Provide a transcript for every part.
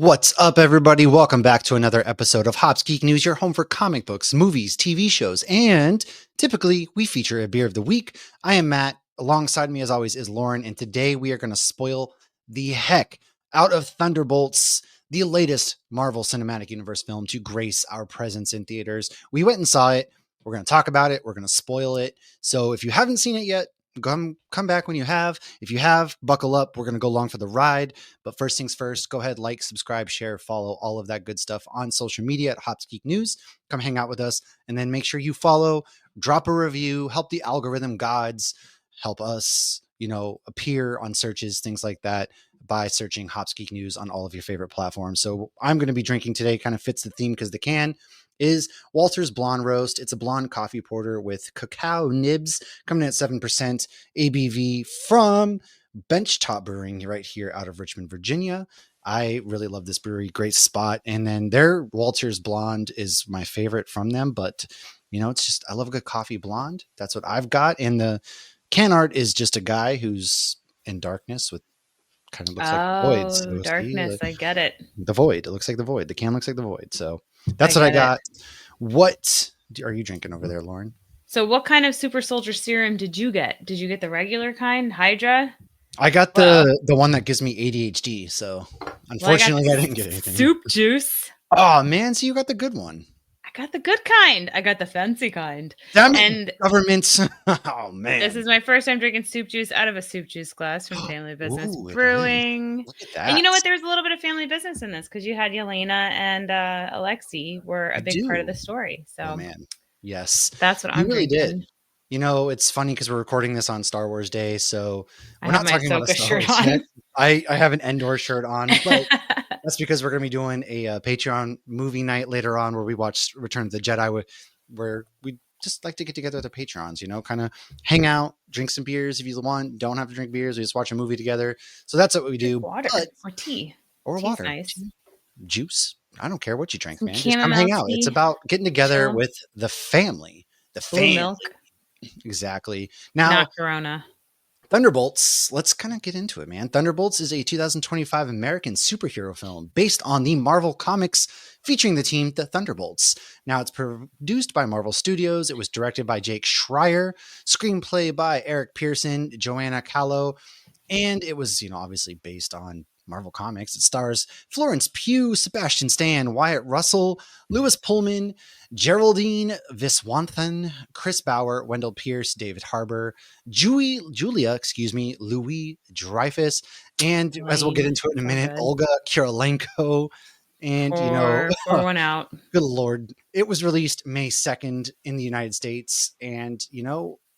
What's up, everybody? Welcome back to another episode of Hops Geek News, your home for comic books, movies, TV shows, and typically we feature a beer of the week. I am Matt. Alongside me, as always, is Lauren, and today we are going to spoil the heck out of Thunderbolts, the latest Marvel Cinematic Universe film to grace our presence in theaters. We went and saw it. We're going to talk about it. We're going to spoil it. So if you haven't seen it yet, come back when you have. If you have, buckle up. We're going to go along for the ride. But first things first, go ahead, like, subscribe, share, follow, all of that good stuff on social media at Hops Geek News. Come hang out with us, and then make sure you follow, drop a review, help the algorithm gods, help us, appear on searches, things like that, by searching Hops Geek News on all of your favorite platforms. So I'm going to be drinking today, kind of fits the theme because the can is Walter's Blonde Roast. It's a blonde coffee porter with cacao nibs, coming in at 7% ABV from Benchtop Brewing right here out of Richmond, Virginia. I really love this brewery. Great spot. And then their Walter's Blonde is my favorite from them. But, it's just, I love a good coffee blonde. That's what I've got. And the can art is just a guy who's in darkness with kind of looks like the void. So darkness. I get it. The void. It looks like the void. The can looks like the void. So that's what I got. What are you drinking over there, Lauren? So what kind of super soldier serum did you get? Did you get the regular kind, Hydra? I got the one that gives me ADHD. So unfortunately, I didn't get anything. Soup juice. Oh man, so you got the good one. I got the good kind. I got the fancy kind. And governments. Oh man, this is my first time drinking soup juice out of a soup juice glass from Family Business Brewing. Look at that. And you know what? There's a little bit of family business in this because you had Yelena and Alexi were a big part of the story. So oh man, yes, that's what I'm really drinking. did. It's funny because we're recording this on Star Wars Day, so we're not talking about a Star Wars shirt on. I have an Endor shirt on, but that's because we're going to be doing a Patreon movie night later on where we watch Return of the Jedi, where we just like to get together with the Patrons, kind of hang out, drink some beers if you want. Don't have to drink beers. We just watch a movie together. So that's what we do. Water or tea. Or Tea's water. Nice. Juice. I don't care what you drink, man. Just come hang out. It's about getting together with the family. The family. Milk. Exactly. Now, not Corona. Thunderbolts, let's kind of get into it, man. Thunderbolts is a 2025 American superhero film based on the Marvel Comics featuring the team, the Thunderbolts. Now, it's produced by Marvel Studios. It was directed by Jake Schreier, screenplay by Eric Pearson, Joanna Callow, and it was, obviously based on Marvel Comics. It stars Florence Pugh, Sebastian Stan, Wyatt Russell, Lewis Pullman, Geraldine Viswanthan, Chris Bauer, Wendell Pierce, David Harbour, Louis Dreyfus, and as we'll get into it in a minute, Olga Kurylenko. And, pour one out. Good Lord. It was released May 2nd in the United States. And,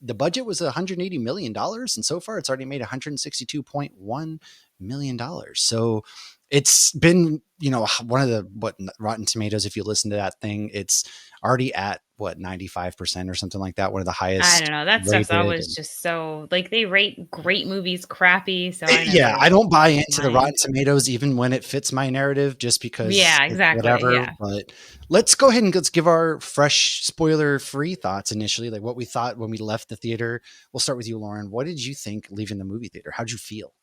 the budget was $180 million. And so far it's already made $162.1 million. So it's been, one of the Rotten Tomatoes, if you listen to that thing, it's already at 95% or something like that. One of the highest. I don't know. That stuff's always just so they rate great movies crappy. So I don't buy into the Rotten Tomatoes even when it fits my narrative, just because exactly. Whatever. Yeah. But let's go ahead and let's give our fresh spoiler free thoughts initially, like what we thought when we left the theater. We'll start with you, Lauren. What did you think leaving the movie theater? How'd you feel?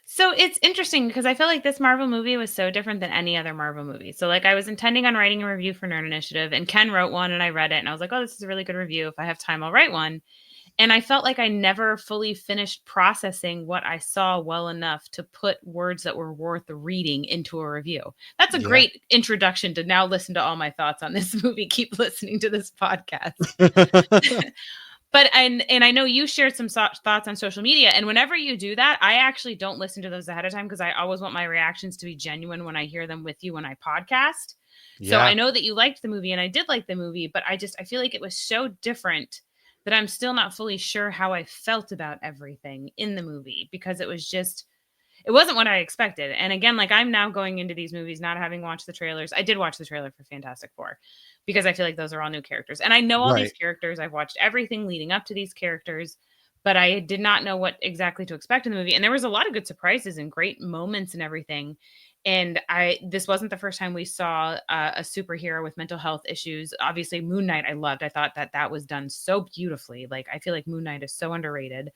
So it's interesting because I feel like this Marvel movie was so different than any other Marvel movie. So I was intending on writing a review for Nerd Initiative, and Ken wrote one and I read it and I was like, oh, this is a really good review. If I have time, I'll write one. And I felt like I never fully finished processing what I saw well enough to put words that were worth reading into a review. That's a great introduction to now listen to all my thoughts on this movie. Keep listening to this podcast. But and I know you shared some thoughts on social media, and whenever you do that, I actually don't listen to those ahead of time because I always want my reactions to be genuine when I hear them with you when I podcast. Yeah. So I know that you liked the movie, and I did like the movie, but I feel like it was so different that I'm still not fully sure how I felt about everything in the movie because it wasn't what I expected. And again, I'm now going into these movies not having watched the trailers. I did watch the trailer for Fantastic Four because I feel like those are all new characters. And I know all these characters. I've watched everything leading up to these characters, but I did not know what exactly to expect in the movie. And there was a lot of good surprises and great moments and everything. And this wasn't the first time we saw a superhero with mental health issues. Obviously, Moon Knight I loved. I thought that was done so beautifully. I feel like Moon Knight is so underrated.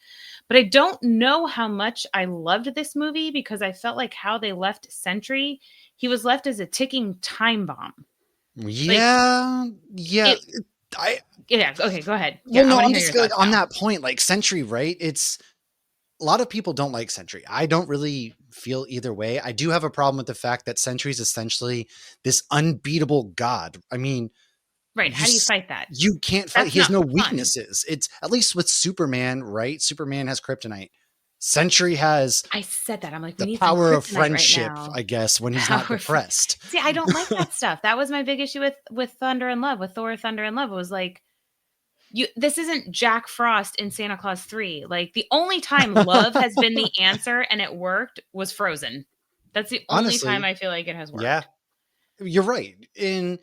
But I don't know how much I loved this movie because I felt like how they left Sentry, he was left as a ticking time bomb. Like Yeah, yeah. it. I Yeah. Okay. Go ahead. Well, Yeah. I no, want to I'm hear your just like thoughts on now. that point, like Sentry, right? It's a lot of people don't like Sentry. I don't really feel either way. I do have a problem with the fact that Sentry is essentially this unbeatable god. I mean, Right. you How do you fight that? you can't fight. That's He has not no fun. weaknesses. It's at least with Superman, right? Superman has kryptonite. Sentry has I said that. I'm like, we the need some power of kryptonite right friendship, now. I guess, when he's not Power. depressed. See, I don't like that stuff. That was my big issue with Thunder and Love, with Thor, Thunder and Love. It was like, you. This isn't Jack Frost in Santa Claus 3. Like the only time love has been the answer and it worked was Frozen. That's the only time Honestly, I feel like it has yeah, worked. you're right. And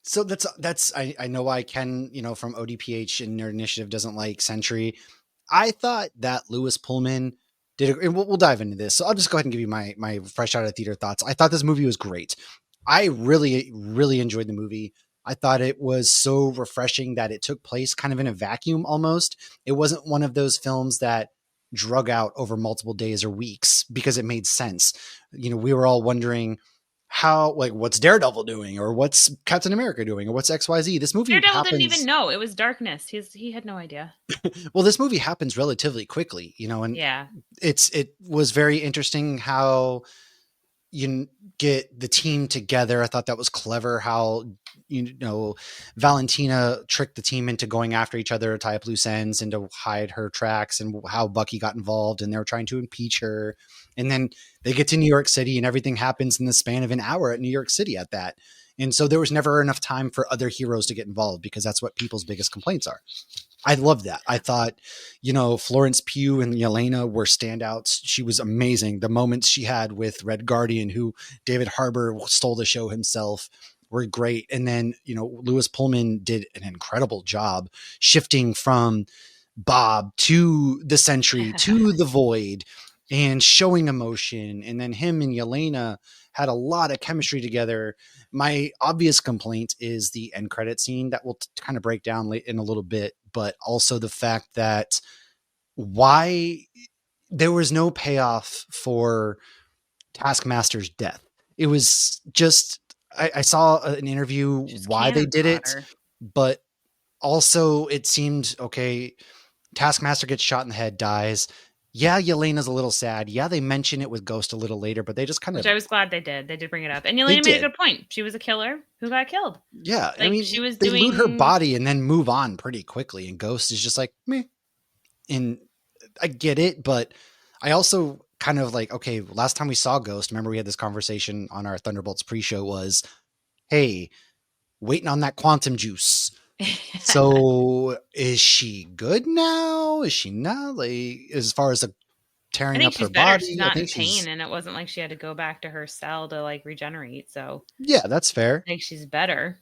so that's I know why Ken, from ODPH and Nerd Initiative doesn't like Sentry. I thought that Lewis Pullman did and we'll dive into this. So I'll just go ahead and give you my fresh out of theater thoughts. I thought this movie was great. I really, really enjoyed the movie. I thought it was so refreshing that it took place kind of in a vacuum almost. It wasn't one of those films that drug out over multiple days or weeks because it made sense. We were all wondering how, like, what's Daredevil doing or what's Captain America doing or what's XYZ. This movie Daredevil didn't even happens, know. It was darkness. He had no idea. well, this movie happens relatively quickly, and Yeah. it was very interesting how you get the team together. I thought that was clever how Valentina tricked the team into going after each other to tie up loose ends and to hide her tracks, and how Bucky got involved and they were trying to impeach her. And then they get to New York City and everything happens in the span of an hour at New York City at that. And so there was never enough time for other heroes to get involved because that's what people's biggest complaints are. I loved that. I thought, Florence Pugh and Yelena were standouts. She was amazing. The moments she had with Red Guardian, who David Harbour stole the show himself, were great. And then, Lewis Pullman did an incredible job shifting from Bob to the Sentry to the Void and showing emotion. And then him and Yelena had a lot of chemistry together. My obvious complaint is the end credit scene that we'll kind of break down in a little bit, but also the fact that why there was no payoff for Taskmaster's death. It was just, I saw an interview Just why they cannon did it, fodder. but also it seemed okay. Taskmaster gets shot in the head, dies. Yeah, Yelena's a little sad. Yeah, they mention it with Ghost a little later, but they just kind Which of, I was glad they did. They did bring it up. And they Yelena made a did. good point. She was a killer who got killed. Yeah, I Like mean, she was they loot her doing. body and then move on pretty quickly, and Ghost is just like meh. And I get it, but I also kind of like, okay, last time we saw Ghost, remember we had this conversation on our Thunderbolts pre-show was, hey, waiting on that quantum juice. So is she good now? Is she not? Like, as far as I tearing think up her she's better. She's body, I not in think pain, she's, and it wasn't like she had to go back to her cell to like regenerate. So yeah, that's fair. I think she's better.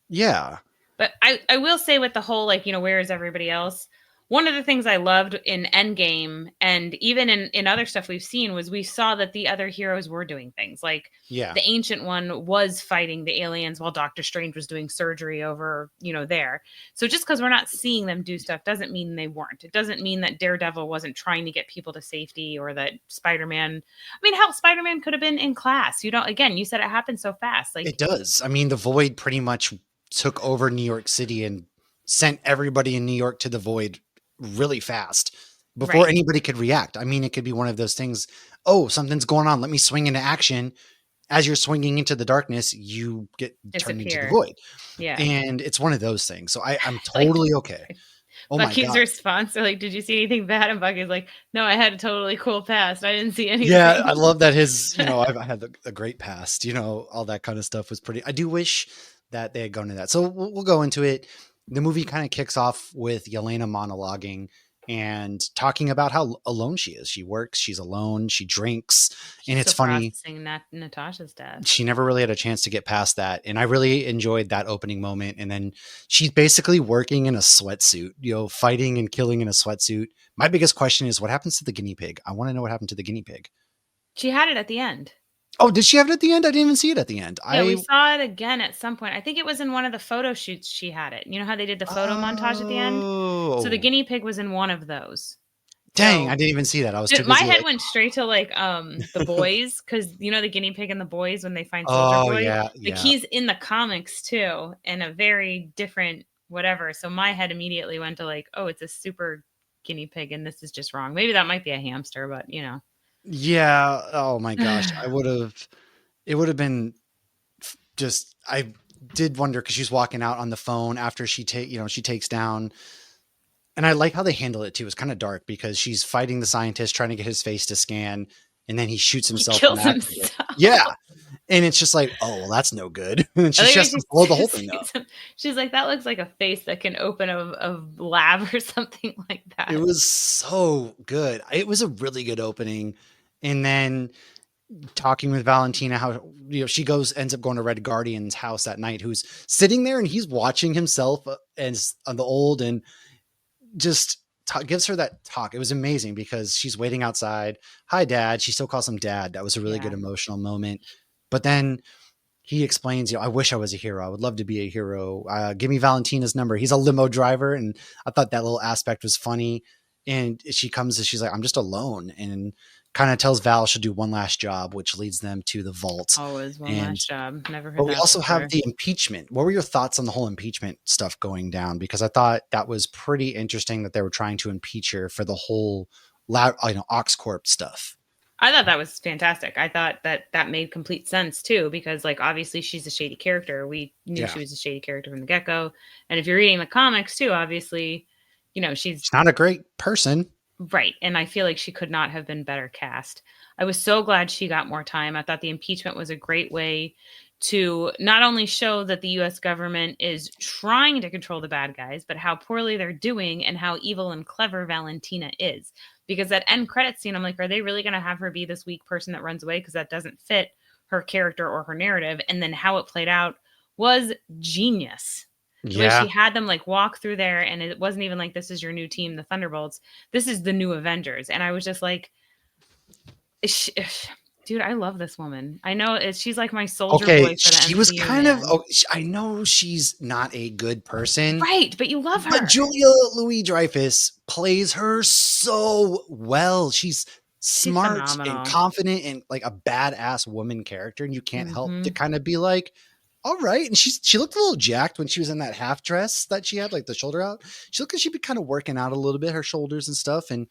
Yeah. But I will say with the whole like, where is everybody else? One of the things I loved in Endgame and even in other stuff we've seen was we saw that the other heroes were doing things. Like Yeah. the Ancient One was fighting the aliens while Doctor Strange was doing surgery over, there. So just because we're not seeing them do stuff doesn't mean they weren't. It doesn't mean that Daredevil wasn't trying to get people to safety or that Spider-Man, I mean, hell, Spider-Man could have been in class. Again, you said it happened so fast. It Like, does. I mean, the Void pretty much took over New York City and sent everybody in New York to the Void really fast before right. anybody could react. I mean, it could be one of those things. Oh, something's going on. Let me swing into action. As you're swinging into the darkness, you get turned into the Disappear. Void. Yeah. And it's one of those things. So I'm Like, totally okay. Oh my Bucky's God. response, they're like, did you see anything bad? And Bucky's like, no, I had a totally cool past. I didn't see anything. Yeah, I love that I've had a great past, all that kind of stuff was pretty. I do wish that they had gone to that. So we'll go into it. The movie kind of kicks off with Yelena monologuing and talking about how alone she is. She works, she's alone, she drinks, and it's Still funny. processing Natasha's death. She never really had a chance to get past that. And I really enjoyed that opening moment. And then she's basically working in a sweatsuit, fighting and killing in a sweatsuit. My biggest question is what happens to the guinea pig? I want to know what happened to the guinea pig. She had it at the end. Oh, did she have it at the end? I didn't even see it at the end. Yeah, we saw it again at some point. I think it was in one of the photo shoots she had it. You know how they did the photo montage at the end? So the Oh, guinea pig was in one of those. Dang, I So didn't even see that. I was too dude, my busy head like, went straight to like the boys, because you know the guinea pig and the boys when they find Soldier oh Boy? yeah, Like yeah. he's in the comics too, in a very different whatever. So my head immediately went to like, oh, it's a super guinea pig and this is just wrong. Maybe that might be a hamster, but you know. Yeah. Oh my gosh. It would have been just, I did wonder because she's walking out on the phone after she takes down, and I like how they handle it too. It's kind of dark because she's fighting the scientist, trying to get his face to scan, and then he shoots He himself on kills accident. himself. Yeah. And it's just like, oh, well, that's no good. And I she think when has she to blow the whole thing up. sees him, she's like, that looks like a face that can open a lab or something like It that. was so good. It was a really good opening. And then talking with Valentina, how she ends up going to Red Guardian's house that night, who's sitting there and he's watching himself as on the old, and just gives her that talk. It was amazing because she's waiting outside. Hi, Dad. She still calls him Dad. That was a really good Yeah. emotional moment. But then he explains, I wish I was a hero. I would love to be a hero. Give me Valentina's number. He's a limo driver. And I thought that little aspect was funny. And she comes and she's like, I'm just alone. And kind of tells Val she'll do one last job, which leads them to the vault. Always one And, last job. Never heard but we that also have before. the impeachment. What were your thoughts on the whole impeachment stuff going down? Because I thought that was pretty interesting that they were trying to impeach her for the whole, Oxcorp stuff. I thought that was fantastic. I thought that made complete sense too, because like obviously she's a shady character. We knew Yeah. she was a shady character from the get go, and if you're reading the comics too, obviously, she's She's not a great person. right. And I feel like she could not have been better cast. I was so glad she got more time. I thought the impeachment was a great way to not only show that the US government is trying to control the bad guys, but how poorly they're doing and how evil and clever Valentina is. Because that end credit scene, I'm like, are they really going to have her be this weak person that runs away? Because that doesn't fit her character or her narrative. And then how it played out was genius. The way Yeah. she had them like walk through there, and it wasn't even like, this is your new team, the Thunderbolts. This is the new Avengers. And I was just like, dude, I love this woman. I know she's like my soldier boy Okay, for the she was MCU, kind of. man. Oh, I know she's not a good person, Right, but you love but her. Julia Louis-Dreyfus plays her so well. She's She's smart and phenomenal. confident and like a badass woman character, and you can't help to Mm-hmm. kind of be like, all right. And she looked a little jacked when she was in that half dress that she had, like the shoulder out. She looked like she'd be kind of working out a little bit, her shoulders and stuff, and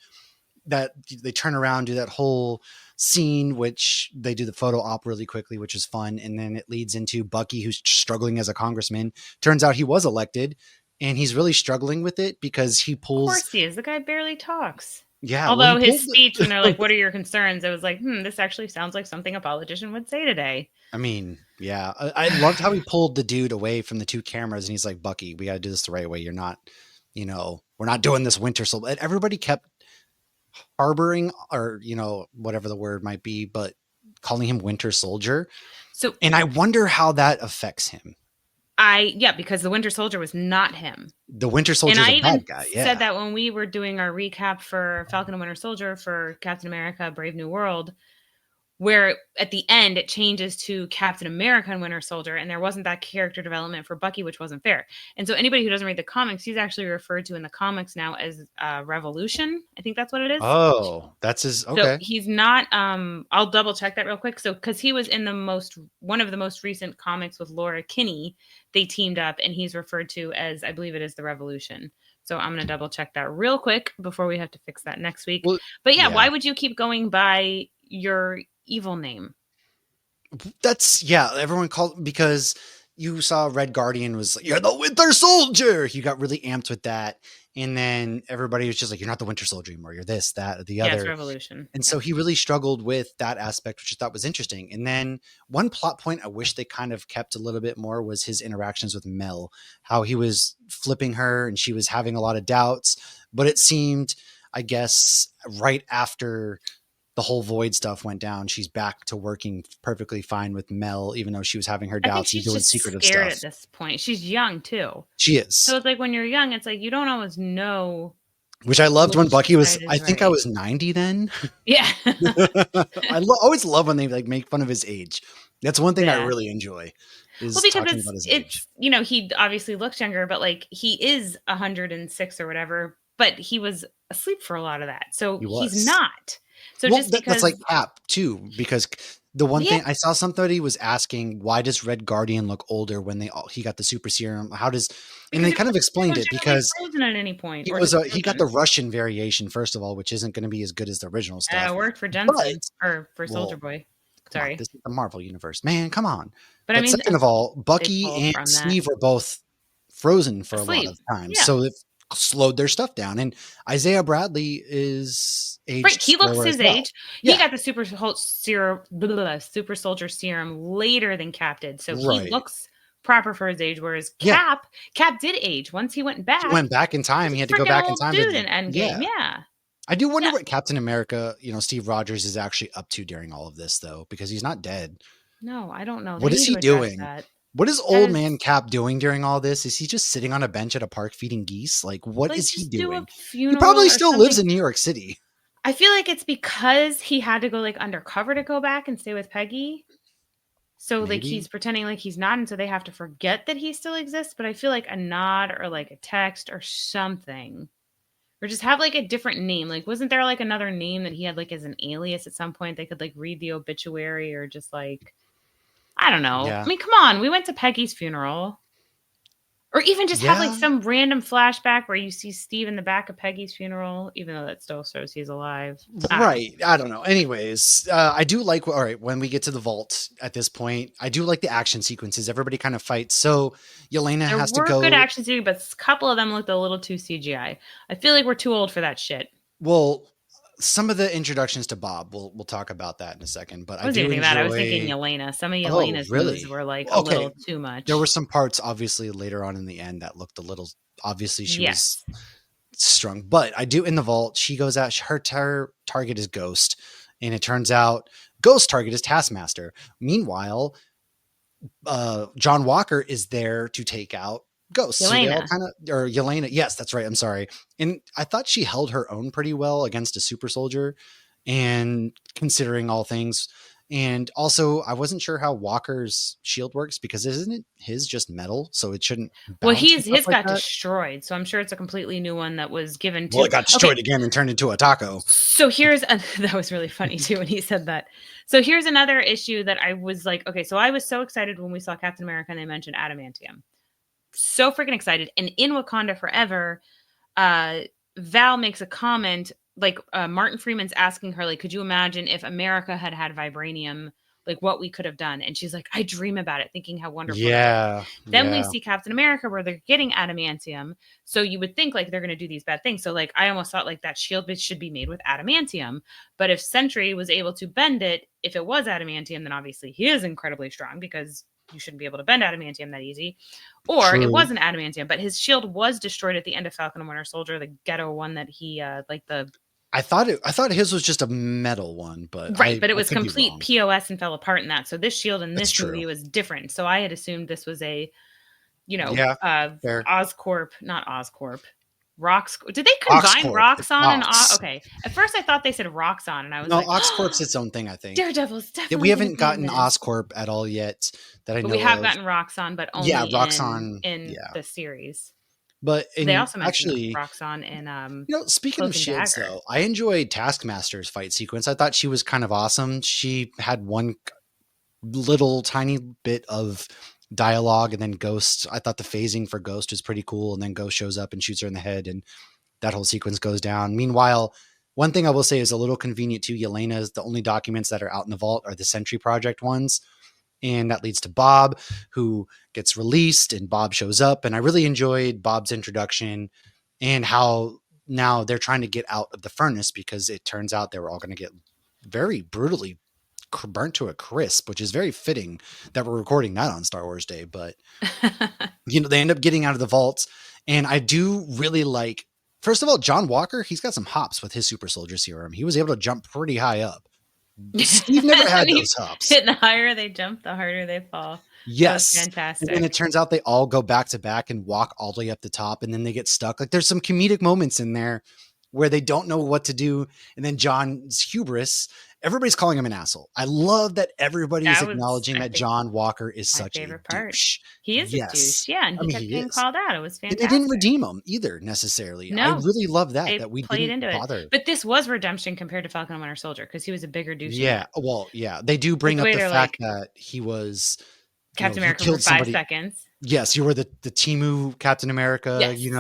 that they turn around, do that whole scene, which they do the photo op really quickly, which is fun. And then it leads into Bucky, who's struggling as a congressman. Turns out he was elected and he's really struggling with it because he Of pulls. course he is. The guy barely talks. Yeah. Well, he Although his pulled. speech, when they're like, what are your concerns? It was like, this actually sounds like something a politician would say today. I mean, yeah, I loved how he pulled the dude away from the two cameras and he's like, Bucky, we got to do this the right way. You're not, we're not doing this winter. So everybody kept harboring, or whatever the word might be, but calling him Winter Soldier. So And I wonder how that affects him. because the Winter Soldier was not him. The Winter And Soldier's I a even bad guy. Yeah. said that when we were doing our recap for Falcon and Winter Soldier for Captain America Brave New World, where at the end it changes to Captain America and Winter Soldier, and there wasn't that character development for Bucky, which wasn't fair. And so anybody who doesn't read the comics, he's actually referred to in the comics now as Revolution. I think that's what it is. Oh, that's his. So Okay. he's not. I'll double check that real quick. So because he was in one of the most recent comics with Laura Kinney, they teamed up, and he's referred to as, I believe it is the Revolution. So I'm gonna double check that real quick before we have to fix that next week. Well, But yeah, yeah. why would you keep going by your evil name? Everyone called because you saw Red Guardian was like, you're the Winter Soldier. You got really amped with that. And then everybody was just like, you're not the Winter Soldier anymore. You're this, that, or the Yeah, it's other. Revolution. And so he really struggled with that aspect, which I thought was interesting. And then one plot point I wish they kind of kept a little bit more was his interactions with Mel, how he was flipping her and she was having a lot of doubts. But it seemed, I guess, right after the whole Void stuff went down, she's back to working perfectly fine with Mel, even though she was having her I think doubts and she's doing just secretive scared stuff. at this point. She's young too. She is. So it's like when you're young, it's like you don't always know. Which I loved when Bucky was, Right is I think I right. was 90 then. Yeah. I always love when they like make fun of his age. That's one thing I Yeah. really enjoy is Well, because talking about his age. he obviously looks younger, but like he is 106 or whatever. but he was asleep for a lot of that. So He he's was. not. So Well, just that's like because, Cap too, because the one yeah, thing I saw somebody was asking, why does Red Guardian look older when he got the super serum? How does, and because they he kind of explained was it generally because frozen at any point, he or was just he got the frozen. Russian variation first of all, which isn't going to be as good as the original stuff. Worked for But Jensen or for Soldier well, Boy. come on, Sorry, this is the Marvel universe, man. Come on. but I But mean, second of all, they Bucky pull and from that. Steve were both frozen for a lot Asleep. of times, Yeah. so it slowed their stuff down. And Isaiah Bradley is Right, aged he looks slower as his well. age. He Yeah, got the super soldier serum later than Cap did, so he right. looks proper for his age. Whereas Yeah, Cap did age. Once he went he back, went back in he's time. He had a to go freaking back in old time dude to in Endgame. yeah. Yeah, I do wonder yeah. what Captain America, Steve Rogers is actually up to during all of this though, because he's not dead. No, I don't know. They What is need to he address doing? that. What is old Because, man Cap doing during all this? Is he just sitting on a bench at a park feeding geese? Like, what like, is he just do a doing? He funeral probably or still lives something. in New York City. I feel like it's because he had to go like undercover to go back and stay with Peggy. So like Maybe. he's pretending like he's not, and so they have to forget that he still exists. But I feel like a nod or like a text or something, or just have like a different name. Like, wasn't there like another name that he had like as an alias at some point? They could like read the obituary or just like, I don't know. I Yeah. mean, come on, we went to Peggy's funeral. Or even just have like Yeah. some random flashback where you see Steve in the back of Peggy's funeral, even though that still shows he's alive. I don't know. Right. I don't know. Anyways, I do like, all right, when we get to the vault at this point, I do like the action sequences. Everybody kind of fights. So Yelena There has to were good go. action scenes, but a couple of them looked a little too CGI. I feel like we're too old for that shit. Well, some of the introductions to Bob, we'll talk about that in a second, but I I wasn't do even thinking that. I was thinking enjoy. Yelena. Some of Oh, Yelena's moves really? were like a Okay. little too There were much. some parts, obviously, later on in the end that looked a little. Obviously, she was Yes. strung, but I do in the vault. She goes out. Her target is Ghost, and it turns out Ghost target is Taskmaster. Meanwhile, John Walker is there to take out Ghost. So they all Yelena. kind of, or Yelena. Yes, that's right. I'm sorry. And I thought she held her own pretty well against a super soldier, and considering all things. And also, I wasn't sure how Walker's shield works because isn't it his just metal, so it shouldn't Well, bounce and stuff his like got that. destroyed, so I'm sure it's a completely new one that was given Well, to. it got Okay, destroyed again and turned into a taco. so that was really funny too when he said that. So here's another issue that I was like, okay, so I was so excited when we saw Captain America and they mentioned adamantium. So freaking excited. And in Wakanda Forever, Val makes a comment like Martin Freeman's asking her, like, could you imagine if America had had vibranium, like what we could have done? And she's like, I dream about it, thinking how wonderful that would be. Yeah, Then we yeah, see Captain America where they're getting adamantium. So you would think like they're going to do these bad things. So like I almost thought like that shield should be made with adamantium. But if Sentry was able to bend it, if it was adamantium, then obviously he is incredibly strong because you shouldn't be able to bend adamantium that easy. Or it true. wasn't adamantium, but his shield was destroyed at the end of Falcon and Winter Soldier, the ghetto one that he like the I thought his was just a metal one, but right, but it I was could be complete wrong. POS and fell apart in that. So this shield in That's this true. movie was different. So I had assumed this was a, Yeah, fair. Oscorp, not Oscorp. Rocks. Did they combine Oxcorp. It's Roxxon and Ox. okay? At first I thought they said Roxxon, and I was No, like, Oxcorp's its own thing, I think. Daredevil's Yeah, we definitely going to haven't be in gotten this. Oscorp at all yet that I But we know have of. gotten Roxxon, but Yeah, only Roxxon. in Yeah, the series. but They in also mentioned actually, Roxxon in speaking of Cloak and shields, Dagger. though, I enjoyed Taskmaster's fight sequence. I thought she was kind of awesome. She had one little tiny bit of dialogue, and then Ghost. I thought the phasing for Ghost was pretty cool, and then Ghost shows up and shoots her in the head, and that whole sequence goes down. Meanwhile, one thing I will say is a little convenient too. Yelena's the only documents that are out in the vault are the Sentry Project ones. And that leads to Bob, who gets released, and Bob shows up. And I really enjoyed Bob's introduction and how now they're trying to get out of the furnace because it turns out they were all going to get very brutally burnt to a crisp, which is very fitting that we're recording that on Star Wars Day. But, they end up getting out of the vaults. And I do really like, first of all, John Walker, he's got some hops with his super soldier serum. He was able to jump pretty high up. Steve never had those hops. The higher they jump, the harder they fall. Yes. Fantastic. And then it turns out they all go back to back and walk all the way up the top, and then they get stuck. Like there's some comedic moments in there where they don't know what to do. And then John's hubris everybody's calling him an asshole. I love that everybody is That was, acknowledging I that think, John Walker is my such a favorite part. douche. He is a douche, Yes. yeah, and I he mean, kept he getting is. called out. It was And they didn't fantastic. redeem him either necessarily. I No, really love that they we played didn't into it. bother. But this was redemption compared to Falcon and Winter Soldier because he was a bigger douche in Yeah. that. Well, yeah. They do Like bring the up way the they're fact like that he was, Captain you America for killed 5 somebody. seconds. Yes, you were the Timu Captain America, Yes. the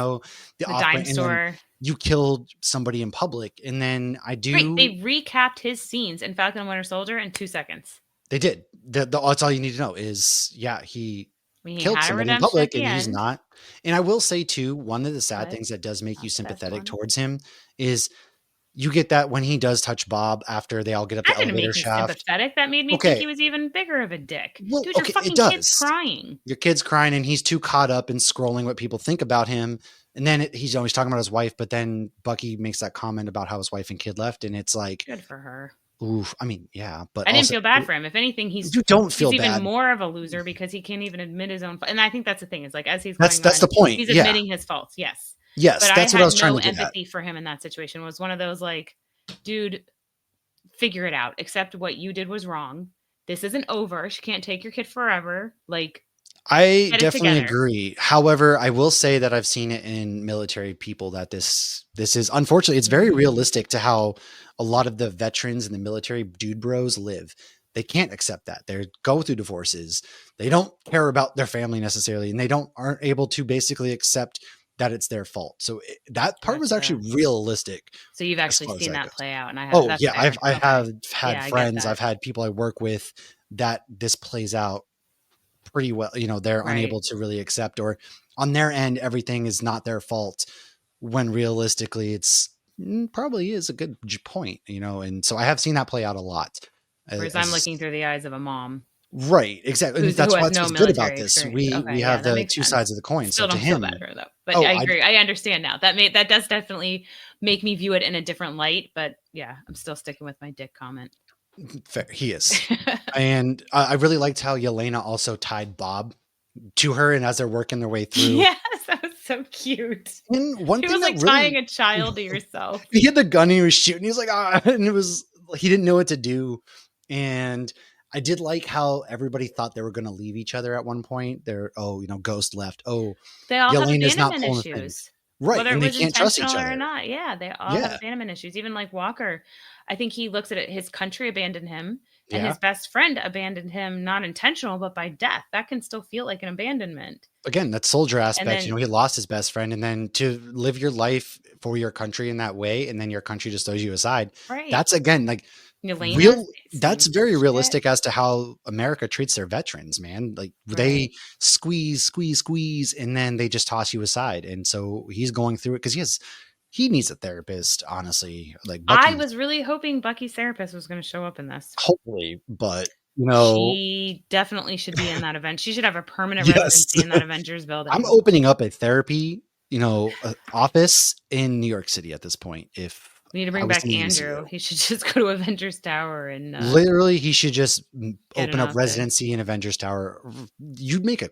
The dime off-brand, and then store. you killed somebody in public. And then Right, they recapped his scenes in Falcon and Winter Soldier in 2 seconds. they did. That's all you need to know is, he I mean, he killed had a somebody in redemption at public the and he's end, not. And I will say too, one of the sad but things that does make you not the best sympathetic one. towards him is you get that when he does touch Bob after they all get up the That didn't elevator make me shaft. sympathetic, that made me think Okay. he was even bigger of a dick. Well, Dude, your okay, it fucking kid's does. crying. Your kid's crying and he's too caught up in scrolling what people think about him. And then he's always talking about his wife, but then Bucky makes that comment about how his wife and kid left. And it's like, Good for her. oof. I mean, yeah, but I didn't also feel bad for him. If anything, he's you don't feel even bad. more of a loser because he can't even admit his own and I think that's the thing, is like as he's That's going on, the point. he's Yeah. admitting his faults, yes. Yes. But I That's what I had was trying no to get at. empathy for him in that situation. It was one of those like, dude, figure it out. Accept what you did was wrong. This isn't over. She can't take your kid forever. Like, I get it definitely together. agree. However, I will say that I've seen it in military people that this is unfortunately it's very realistic to how a lot of the veterans and the military dude bros live. They can't accept that. They go through divorces. They don't care about their family necessarily, and they aren't able to basically accept that it's their fault. So that part was Gotcha. actually realistic. So you've as actually far as seen that that goes. play out, and I have. Oh That's yeah, fair. I Okay. have had Yeah, I get friends, that. I've had people I work with that this plays out pretty well. They're Right. unable to really accept, or on their end, everything is not their fault when realistically it's probably is a good point, and so I have seen that play out a lot. Whereas I'm looking through the eyes of a mom Right, exactly. And who that's has what's no good about military this. experience. We Okay, yeah, have that the makes two sense. sides of the coin. So Still to don't feel him, bad for her though. But I I agree. I understand now. That does definitely make me view it in a different light. But yeah, I'm still sticking with my dick comment. fair, he is. And I really liked how Yelena also tied Bob to her, and as they're working their way through. Yes, that was so cute. And one He thing was that like really tying a child to yourself. he had the gun and he was shooting. He was like, and it was he didn't know what to do. And I did like how everybody thought they were going to leave each other at one point. Ghost left. Oh, They all have Yelena's not abandonment pulling a thing. issues. Right, Whether it and they was can't trust each intentional or other. not. Yeah, they all have Yeah, abandonment issues. Even like Walker, I think he looks at it, his country abandoned him, and yeah. his best friend abandoned him, not intentional, but by death. That can still feel like an abandonment. Again, that soldier And aspect. then, He lost his best friend, and then to live your life for your country in that way, and then your country just throws you aside. right. That's again like Yelena, real. same That's very shit. realistic as to how America treats their veterans, man. Like they Right. squeeze, and then they just toss you aside. And so he's going through it because he needs a therapist, honestly. Like I Bucky, was really hoping Bucky's therapist was going to show up in this. hopefully, but She definitely should be in that event. She should have a permanent yes, residency in that Avengers building. I'm opening up a therapy, office in New York City at this point. If We need to I bring was back in the Andrew. MCU. He should just go to Avengers Tower and Literally, he should just get open an up office. residency in Avengers Tower. You'd make a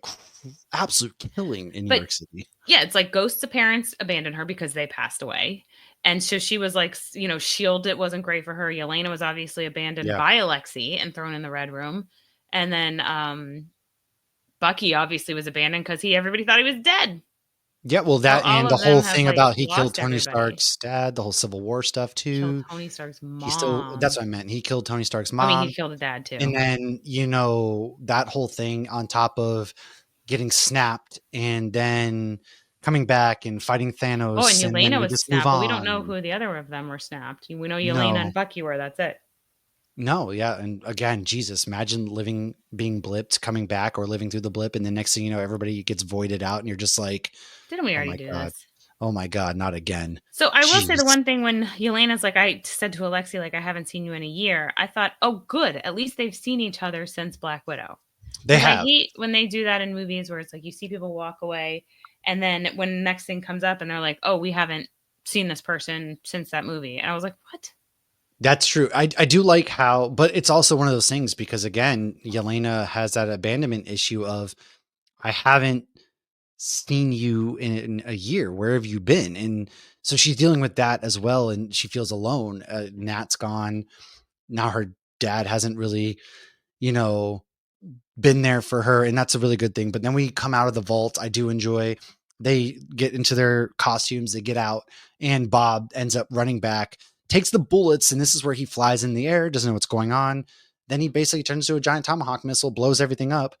absolute killing in New York City. Yeah, it's like Ghost's parents abandoned her because they passed away. And so she was like, S.H.I.E.L.D. It wasn't great for her. Yelena was obviously abandoned Yeah. by Alexei and thrown in the Red Room. And then Bucky obviously was abandoned because everybody thought he was dead. Yeah, well, that So all and the of them whole have, thing like, about he killed lost Tony everybody. Stark's dad, the whole Civil War stuff too. Killed Tony Stark's mom. That's what I meant. He killed Tony Stark's I mom. mean, he killed a dad too. And then, that whole thing on top of getting snapped and then coming back and fighting Thanos. Oh, and Yelena we was just snapped, move but we don't know on. who the other of them were snapped. We know Yelena and Bucky were. That's it. No, yeah. And again, Jesus, imagine being blipped, coming back, or living through the blip, and the next thing you know, everybody gets voided out, and you're just like, Didn't we oh already my do God. this? Oh my God, not again. So I will say the Jeez. one thing when Yelena's like, I said to Alexei, like, I haven't seen you in a year. I thought, oh, good. At least they've seen each other since Black Widow. They have. I hate when they do that in movies where it's like you see people walk away, and then when the next thing comes up and they're like, oh, we haven't seen this person since that movie. And I was like, what? That's true. I do like how, but it's also one of those things because again, Yelena has that abandonment issue of, I haven't seen you in a year. Where have you been? And so she's dealing with that as well. And she feels alone. Nat's gone. now her dad hasn't really, you know, been there for her, and that's a really good thing. But then we come out of the vault. I do enjoy. They get into their costumes, they get out, and Bob ends up running back, takes the bullets, and this is where he flies in the air, doesn't know what's going on. Then he basically turns into a giant tomahawk missile, blows everything up,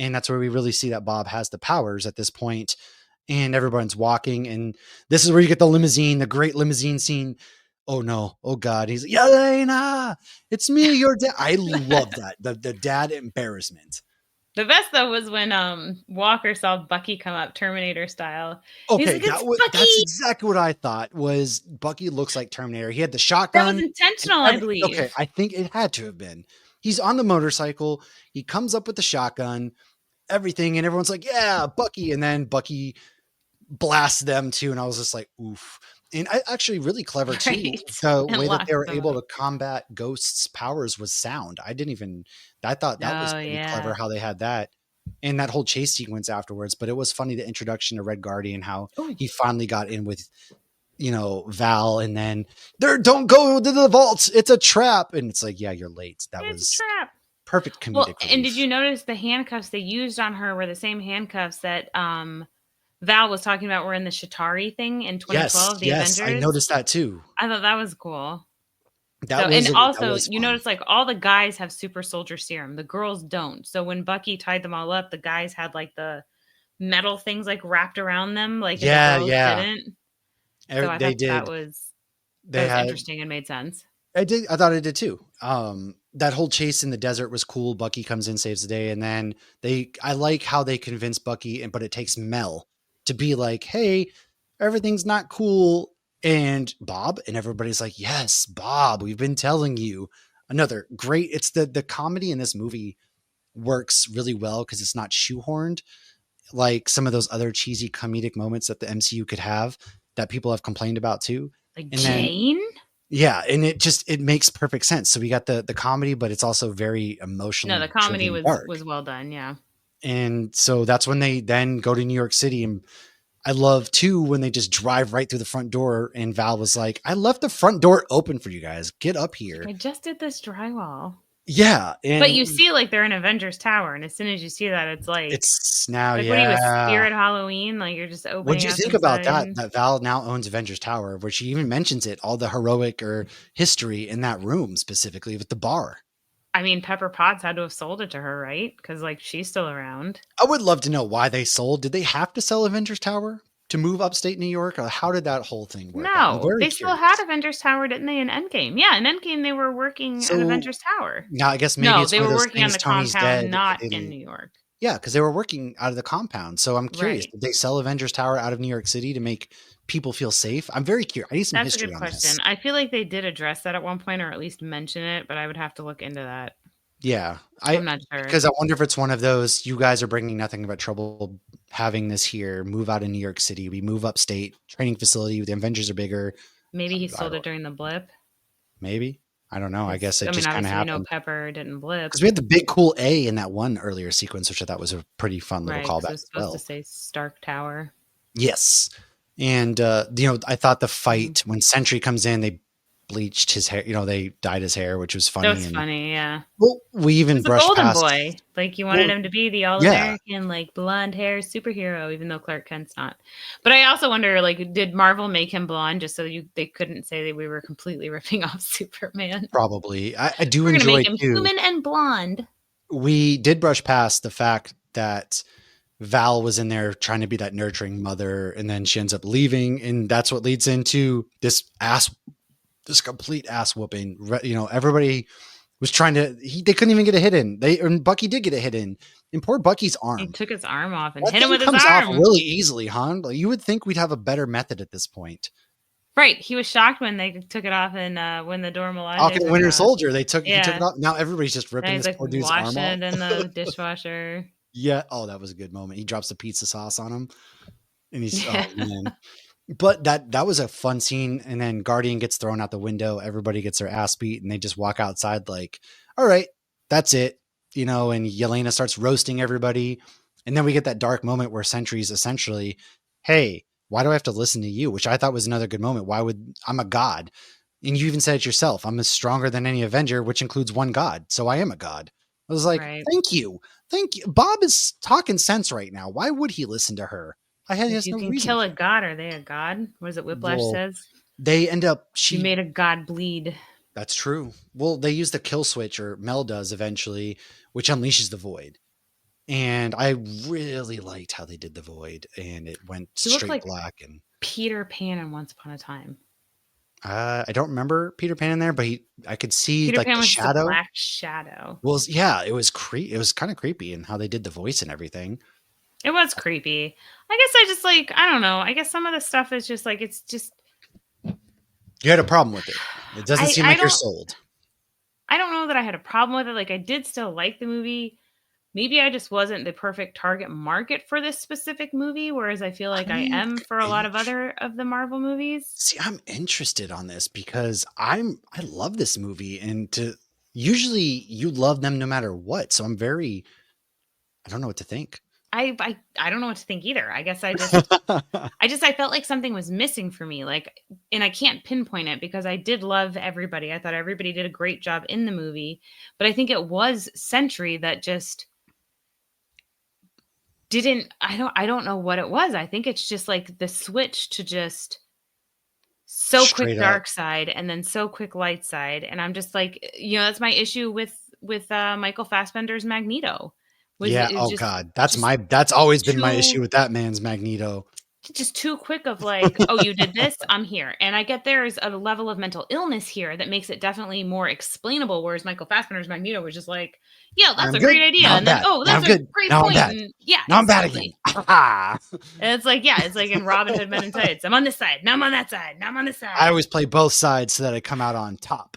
and that's where we really see that Bob has the powers at this point. And everyone's walking, and this is where you get the limousine, the great limousine scene. Oh no, oh god, he's like, Yelena, it's me, your dad. I love that, the dad embarrassment. The best though was when Walker saw Bucky come up Terminator style. He's Okay, like, "It's that's Bucky!" exactly what I thought. Was Bucky looks like Terminator. He had the That was shotgun. intentional, I Okay, believe. I think it had to have been. He's on the motorcycle. He comes up with the shotgun, everything, and everyone's like, "Yeah, Bucky!" And then Bucky blasts them too, and I was just like, "Oof!" And I actually really clever too. Right. The And way that locked they were them able up. to combat Ghost's powers was sound. I didn't even. I thought that was Oh pretty clever yeah. how they had that, and that whole chase sequence afterwards. But it was funny, the introduction to Red Guardian, how Oh, he finally got in with, Val, and then don't go to the vault. It's a trap. And it's like, yeah, you're late. That it's a was trap. perfect Well, comedic and did relief. you notice the handcuffs they used on her were the same handcuffs that Val was talking about were in the Shatari thing in Yes, 2012, the yes, I Avengers? noticed that too. I thought that was cool. So, That and was that also was you fun. notice like all the guys have super soldier serum. The girls don't. So when Bucky tied them all up, the guys had like the metal things like wrapped around them, like, and the Yeah, girls yeah. didn't. So I They thought that did. They was had interesting and made sense. I did. I thought it did too. That whole chase in the desert was cool. Bucky comes in, saves the day, and then I like how they convince Bucky, but it takes Mel to be like, "Hey, everything's not cool," and Bob, and everybody's like, "Yes, Bob, we've been telling you." Another great. It's the comedy in this movie works really well because it's not shoehorned like some of those other cheesy comedic moments that the MCU could have that people have complained about too. Like And then Jane? yeah, and it makes perfect sense. So we got the comedy, but it's also very No, the emotionally comedy driven was dark. was well done, yeah. And so that's when they then go to New York City. And I love too when they just drive right through the front door and Val was like, I left the front door open for you guys. Get up Like, here. I just did this drywall. Yeah. But you And see, like, they're in Avengers Tower, and as soon as you see that, it's it's now, like, what are you, a yeah. spirit Halloween? Like, you're just What do opening you up think about that? inside. That Val now owns Avengers Tower, where she even mentions it, all the heroic or history in that room specifically with the bar. I mean, Pepper Potts had to have sold it to her, right? Because, like, she's still around. I would love to know why they sold. Did they have to sell Avengers Tower to move upstate New York? Or how did that whole thing work out? I'm No, very they still had curious. Avengers Tower, didn't they, in Endgame? Yeah, in Endgame, they were working at So Avengers Tower. now I guess maybe No, it's they one of were those working on things. the Tony's compound, dead. not They in didn't. New York. Yeah, because they were working out of the compound. So I'm curious. Right. Did they sell Avengers Tower out of New York City to make people feel safe? I'm very curious. I need some That's a history good on this. question. I feel like they did address that at one point, or at least mention it, but I would have to look into that. Yeah, I'm not sure. because I wonder if it's one of those. You guys are bringing nothing but trouble having this here. Move out of New York City. We move upstate. Training facility. The Avengers are bigger. Maybe he I sold don't. it during the blip. Maybe. I don't know. I Because guess it I mean, just kind of obviously, we know happened. Pepper didn't blip, Because we had the big cool A in that one earlier sequence, which I thought was a pretty fun little right? Because it callback was as supposed to well. say Stark Tower. Yes. And I thought the Mhm. fight when Sentry comes in, they bleached his hair, they dyed his hair, which was That funny. was And funny, yeah. well, we He even was a brushed golden past. boy. Like, you wanted Well, him to be the yeah. all-American, like, blonde-hair superhero, even though Clark Kent's not. But I also wonder, like, did Marvel make him blonde just so they couldn't say that we were completely ripping off Superman? Probably. I do We're gonna enjoy make him too. human and blonde. We did brush past the fact that Val was in there trying to be that nurturing mother, and then she ends up leaving, and that's what leads into this complete ass whooping. Everybody was trying to. They couldn't even get a hit in. And Bucky did get a hit in, and poor Bucky's He arm. took his arm off and That hit him thing with his comes off arm. really easily, huh? Like, you would think we'd have a better method at this point. Right. He was shocked when they took it off and when the Dora Milaje Falcon and took it Winter off. Soldier, he took it Yeah. off. Now everybody's just Now ripping he's this like poor dude's arm washing off. it in the dishwasher. Yeah. Oh, that was a good moment. He drops the pizza sauce on him, and he's Yeah. oh man. But that was a fun scene. And then Guardian gets thrown out the window. Everybody gets their ass beat, and they just walk outside like, all right, that's it. And Yelena starts roasting everybody. And then we get that dark moment where Sentry's essentially, hey, why do I have to listen to you? Which I thought was another good moment. I'm a god. And you even said it yourself. I'm stronger than any Avenger, which includes one god. So I am a god. I was like, Right. thank you. Thank you. Bob is talking sense right now. Why would he listen to her? He If has you no can reason kill a to. god, are they a god? What is it Whiplash Well, says? they end up, You made a god bleed. that's true. Well, they use the kill switch, or Mel does eventually, which unleashes the void. And I really liked how they did the void, and it went He looked straight like black. And Peter Pan in Once Upon a Time. I don't remember Peter Pan in there, but I could see Peter like Pan the was just a shadow. black shadow. Well, yeah, it was it was kind of creepy in how they did the voice and everything. It was creepy. I guess I just like, I don't know. I guess some of the stuff is just like, it's just. You had a problem with it. It doesn't seem I like you're don't. sold. I don't know that I had a problem with it. Like, I did still like the movie. Maybe I just wasn't the perfect target market for this specific movie, whereas I feel like I I'm am for a lot of int- other of the Marvel movies. See, I'm interested on this because I love this movie, and usually you love them no matter what. So I don't know what to think. I don't know what to think either. I guess I felt like something was missing for me. Like, and I can't pinpoint it because I did love everybody. I thought everybody did a great job in the movie, but I think it was Sentry that just didn't. I don't know what it was. I think it's just like the switch to just so quick Straight up. dark side and then so quick light side, and I'm just like, that's my issue with Michael Fassbender's Magneto. Was Yeah. it Oh just God, just that's always been my too issue with that man's Magneto. just too quick of like, oh, you did this, I'm here. And I get there's a level of mental illness here that makes it definitely more explainable. Whereas Michael Fassbender's Magneto was just like, yeah, that's I'm a good. great idea. Now I'm And then, bad. oh, Now I'm that's a good. great Now I'm point. bad. And yeah, Now I'm bad again. exactly. And it's like, yeah, it's like in Robin Hood Men in Tights. I'm on this side. Now I'm on that side. Now I'm on this side. I always play both sides so that I come out on top.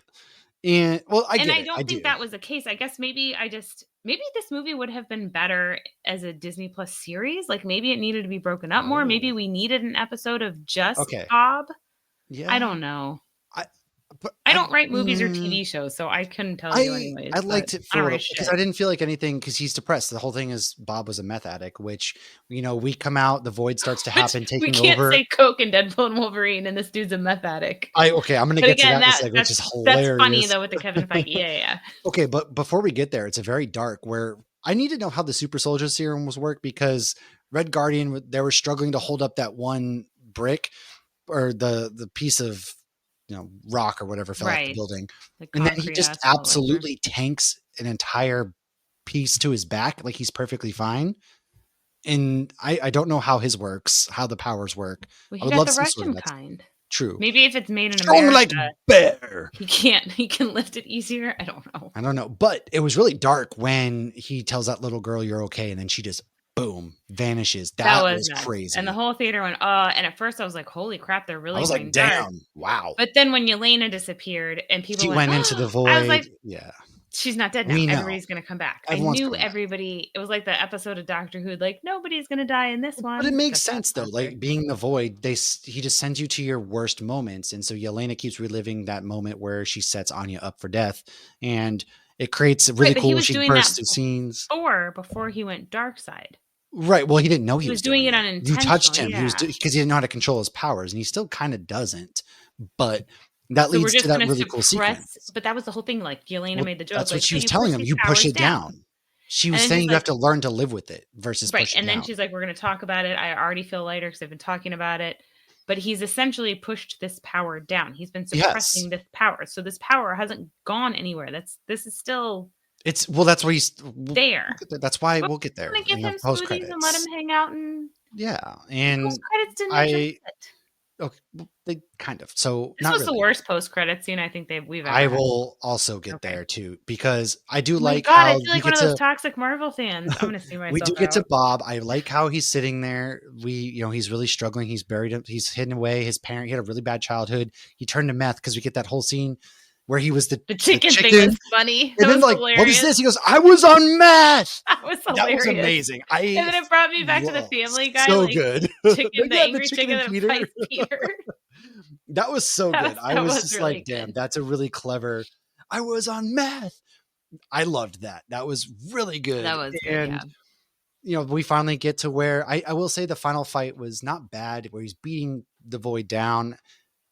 And well, I And get I it. I don't do. think that was the case. I guess maybe this movie would have been better as a Disney Plus series. Like maybe it needed to be broken up more. Maybe Oh, we needed an episode of just okay. Bob. I Yeah. don't know. I but I don't write movies or TV shows, so I couldn't tell you I anyways, but liked it I for don't what write because shit. I didn't feel like anything because he's depressed. The whole thing is Bob was a meth addict, which we come out, the void starts to Which happen, we taking can't over. say Coke and Deadpool and Wolverine, and this dude's a meth addict. I'm gonna But get to again, that in a second, which is that's funny hilarious. though with the Kevin Feige. Yeah. Okay, but before we get there, it's a very dark where I need to know how the super soldier serum was work because Red Guardian they were struggling to hold up that one brick or the piece of rock or whatever fell off the Right. building, The and then he concrete just asphalt, whatever. absolutely tanks an entire piece to his back like he's perfectly fine. And I don't know how his works, how the powers work. Well, I he would got love the some sort of Russian that. kind. True. Maybe if it's made in Strong like America, bear. he can lift it easier. I don't know. I don't know, but it was really dark when he tells that little girl you're okay, and then she just boom vanishes. That That was was nuts. And the crazy. whole theater went, and at first I was like, holy crap, they're I really was going like, dark. damn, wow. But then when Yelena disappeared and people She went, went into the I was void. like, Yeah, she's not dead now. we know Everybody's going to come back. I everyone's knew coming back. everybody. It was like the episode of Doctor Who, like, nobody's going to die in this But it one. makes Except that sense though. doctor. Like being the void, he just sends you to your worst moments, and so Yelena keeps reliving that moment where she sets Anya up for death, and it creates really Right, but he cool. was She doing that bursts through scenes. before he went dark side. Right. Well, he didn't know He he was was doing doing it it. You touched unintentional. him. He was Yeah. because he didn't know how to control his powers, and he still kind of doesn't. But that So we're leads to just that going to really cool sequence. suppress. But that was the whole thing. Like, Yelena Well, made the joke, that's what like, she so was you telling push him. these You push powers it down. down. She And was then saying he's you like, have to learn to live with it versus right. push it And then down. she's like, we're going to talk about it. I already feel lighter because I've been talking about it. But he's essentially pushed this power down. He's been Yes. suppressing this power. So this power hasn't gone anywhere. This is still That's why there. that's why We're we'll get there going to give in the him post smoothies and let him credits. hang out. And Yeah, the post and credits didn't address I it. okay, well, they kind of so This not was the really. worst post credit scene I think we've ever I had. will also get Okay. there too because I do Oh my like God, I how feel we like one get of those to toxic Marvel fans. I'm going to see we do myself get to out. Bob. I like how he's sitting there. He's really struggling. He's buried. He's hidden away. He had a really bad childhood. He turned to meth because we get that whole scene where he was the The chicken thing chicken. was funny. And It then was like, what is hilarious. this? He goes, I was on meth. That was That was hilarious. amazing. And then it brought me back to the Whoa, Family Guy, so like good. chicken, the Yeah, angry chicken and that Peter. fights Peter. That was so good. I That was was just really like, damn, good. that's a really clever. I was on meth. I loved that. That was really good. That was good, And we finally get to where I will say the final fight was not bad, where he's beating the void down.